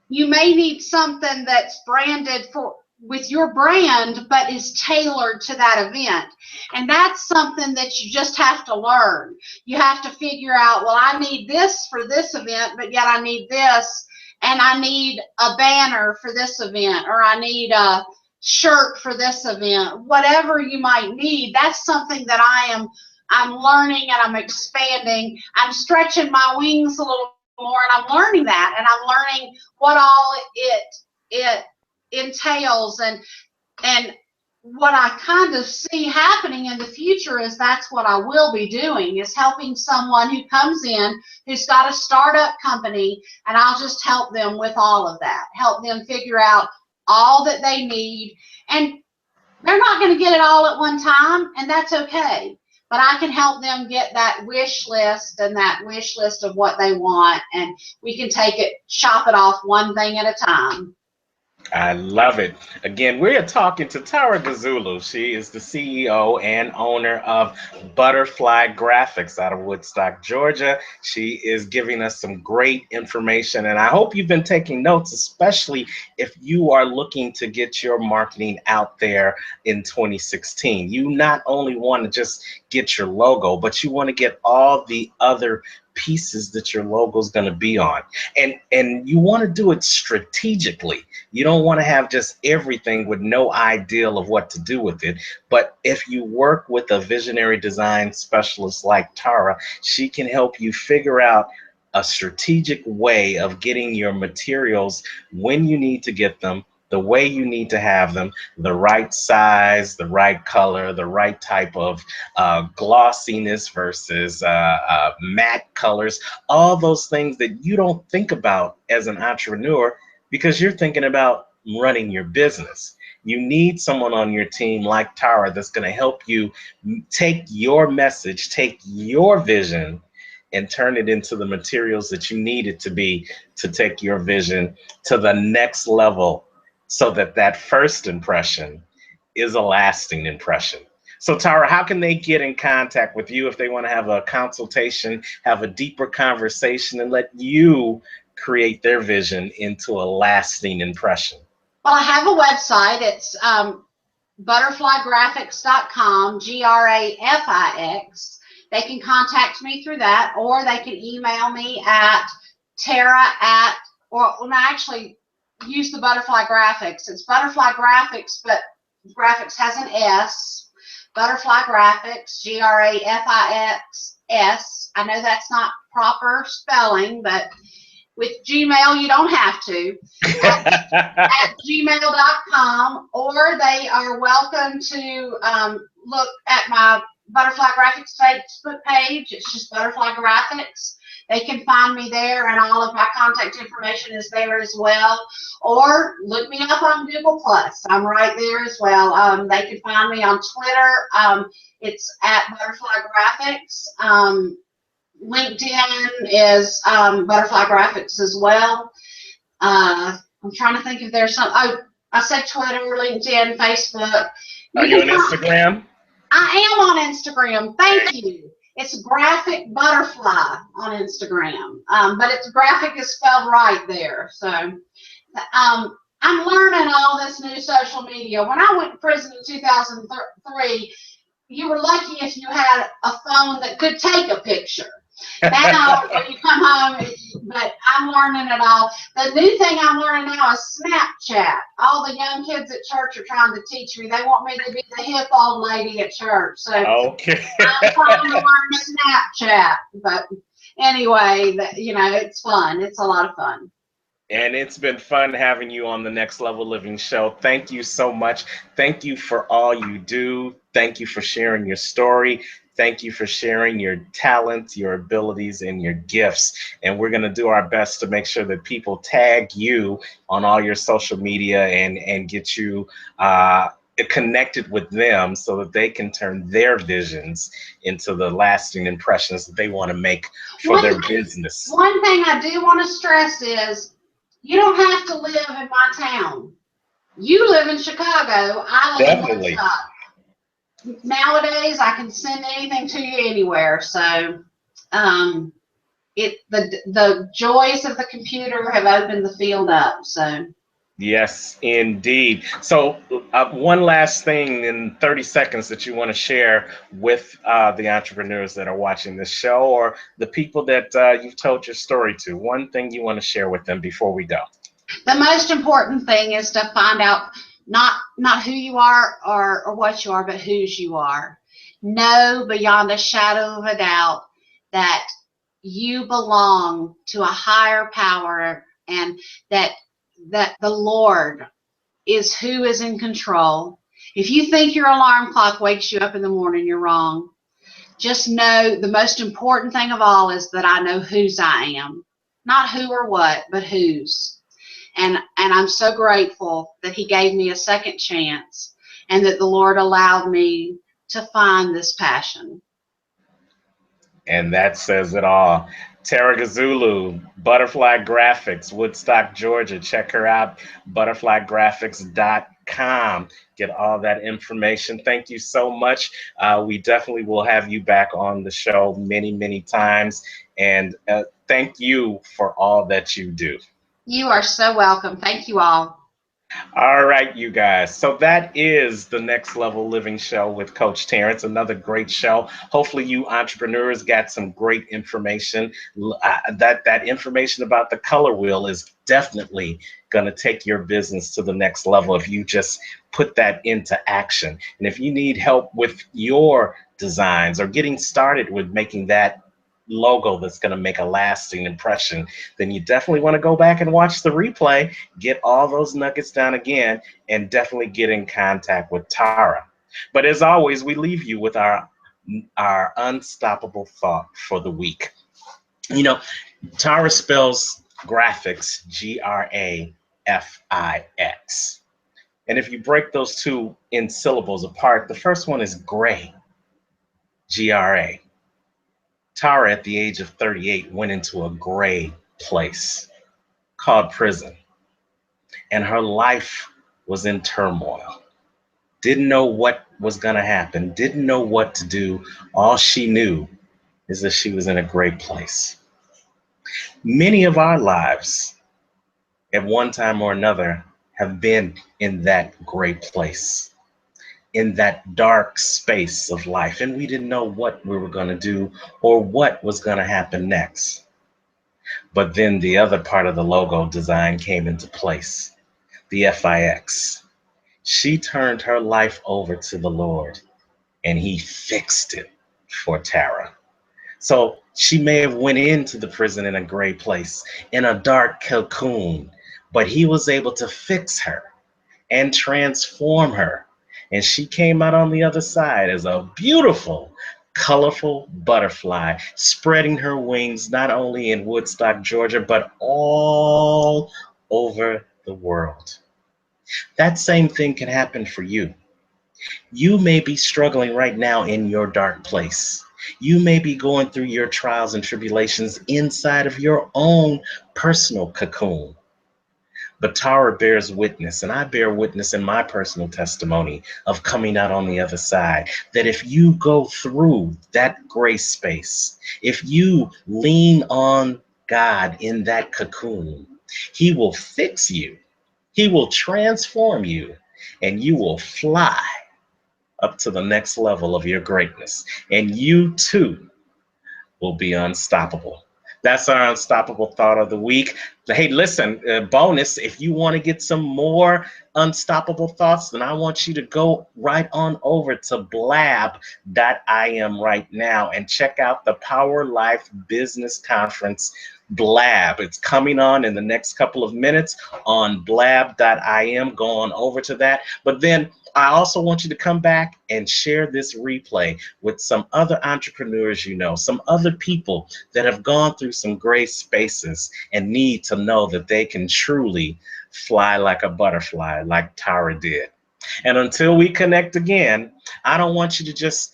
you may need something that's branded for with your brand but is tailored to that event, and that's something that you just have to learn. You have to figure out, well, I need this for this event, but yet I need this, and I need a banner for this event, or I need a shirt for this event. Whatever you might need, that's something that I'm learning, and I'm expanding. I'm stretching my wings a little more, and I'm learning that, and I'm learning what all it entails, and what I kind of see happening in the future is that's what I will be doing, is helping someone who comes in who's got a startup company, and I'll just help them with all of that, help them figure out all that they need. And they're not going to get it all at one time, and that's okay. But I can help them get that wish list and that wish list of what they want, and we can take it, chop it off one thing at a time. I love it. Again, we're talking to Tara Gazulu. She is the CEO and owner of Butterfly Graphics out of Woodstock, Georgia. She is giving us some great information, and I hope you've been taking notes, especially if you are looking to get your marketing out there in 2016. You not only want to just get your logo, but you want to get all the other pieces that your logo is going to be on, and you want to do it strategically. You don't want to have just everything with no idea of what to do with it. But if you work with a visionary design specialist like Tara, she can help you figure out a strategic way of getting your materials when you need to get them, the way you need to have them, the right size, the right color, the right type of glossiness versus matte colors, all those things that you don't think about as an entrepreneur because you're thinking about running your business. You need someone on your team like Tara that's going to help you take your message, take your vision, and turn it into the materials that you need it to be to take your vision to the next level so that that first impression is a lasting impression. So, Tara, how can they get in contact with you if they want to have a consultation, have a deeper conversation, and let you create their vision into a lasting impression? Well, I have a website. It's butterflygraphics.com, Grafix. They can contact me through that, or they can email me at Tara at, or when I actually use the Butterfly Graphics, it's Butterfly Graphics, but graphics has an S. Butterfly Graphics, Grafix, I know that's not proper spelling, but with Gmail, you don't have to, at gmail.com, or they are welcome to look at my Butterfly Graphics Facebook page. It's just Butterfly Graphics. They can find me there, and all of my contact information is there as well. Or look me up on Google Plus. I'm right there as well. They can find me on Twitter. It's at Butterfly Graphics. LinkedIn is Butterfly Graphics as well. I'm trying to think if there's some. Oh, I said Twitter, LinkedIn, Facebook. Are you on Instagram? I am on Instagram. Thank you. It's Graphic Butterfly on Instagram, but it's graphic is spelled right there. So I'm learning all this new social media. When I went to prison in 2003, you were lucky if you had a phone that could take a picture. Now, when you come home, but I'm learning it all. The new thing I'm learning now is Snapchat. All the young kids at church are trying to teach me. They want me to be the hip old lady at church. So okay. I'm trying to learn Snapchat. But anyway, it's fun. It's a lot of fun. And it's been fun having you on the Next Level Living show. Thank you so much. Thank you for all you do. Thank you for sharing your story. Thank you for sharing your talents, your abilities, and your gifts. And we're going to do our best to make sure that people tag you on all your social media and get you connected with them so that they can turn their visions into the lasting impressions that they want to make for their business. One thing I do want to stress is you don't have to live in my town. You live in Chicago. I live in Woodstock. Nowadays, I can send anything to you anywhere. So, the joys of the computer have opened the field up. So. Yes, indeed. So one last thing in 30 seconds that you want to share with the entrepreneurs that are watching this show, or the people that you've told your story to. One thing you want to share with them before we go. The most important thing is to find out not who you are or what you are, but whose you are. Know beyond a shadow of a doubt that you belong to a higher power, and that the Lord is who is in control. If you think your alarm clock wakes you up in the morning, you're wrong. Just know the most important thing of all is that I know whose I am. Not who or what, but whose. And I'm so grateful that he gave me a second chance and that the Lord allowed me to find this passion. And that says it all. Tara Gazulu, Butterfly Graphics, Woodstock, Georgia. Check her out, butterflygraphics.com. Get all that information. Thank you so much. We definitely will have you back on the show many, many times. And thank you for all that you do. You are so welcome. Thank you all. All right, you guys. So that is the Next Level Living show with Coach Terrance. Another great show. Hopefully, you entrepreneurs got some great information. That information about the color wheel is definitely going to take your business to the next level if you just put that into action. And if you need help with your designs or getting started with making that logo that's going to make a lasting impression, then you definitely want to go back and watch the replay, get all those nuggets down again, and definitely get in contact with Tara. But as always, we leave you with our unstoppable thought for the week. You know, Tara spells graphics Grafix. And if you break those two in syllables apart, the first one is gray, Gra. Tara, at the age of 38, went into a gray place called prison, and her life was in turmoil. Didn't know what was going to happen, didn't know what to do. All she knew is that she was in a gray place. Many of our lives, at one time or another, have been in that gray place, in that dark space of life, and we didn't know what we were going to do or what was going to happen next. But then the other part of the logo design came into place, the FIX. She turned her life over to the Lord, and he fixed it for Tara. So she may have went into the prison in a gray place, in a dark cocoon, but he was able to fix her and transform her. And she came out on the other side as a beautiful, colorful butterfly, spreading her wings not only in Woodstock, Georgia, but all over the world. That same thing can happen for you. You may be struggling right now in your dark place. You may be going through your trials and tribulations inside of your own personal cocoon. But Tara bears witness, and I bear witness in my personal testimony of coming out on the other side, that if you go through that gray space, if you lean on God in that cocoon, He will fix you, He will transform you, and you will fly up to the next level of your greatness. And you too will be unstoppable. That's our unstoppable thought of the week. Hey, listen, bonus, if you want to get some more unstoppable thoughts, then I want you to go right on over to blab.im right now and check out the Power Life Business Conference Blab. It's coming on in the next couple of minutes on blab.im. Go on over to that. But then I also want you to come back and share this replay with some other entrepreneurs you know, some other people that have gone through some gray spaces and need to know that they can truly fly like a butterfly, like Tara did. And until we connect again, I don't want you to just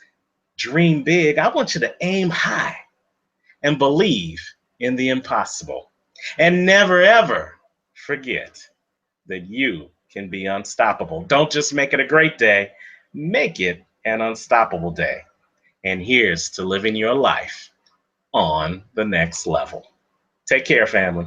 dream big. I want you to aim high and believe in the impossible. And never, ever forget that you can be unstoppable. Don't just make it a great day, make it an unstoppable day. And here's to living your life on the next level. Take care, family.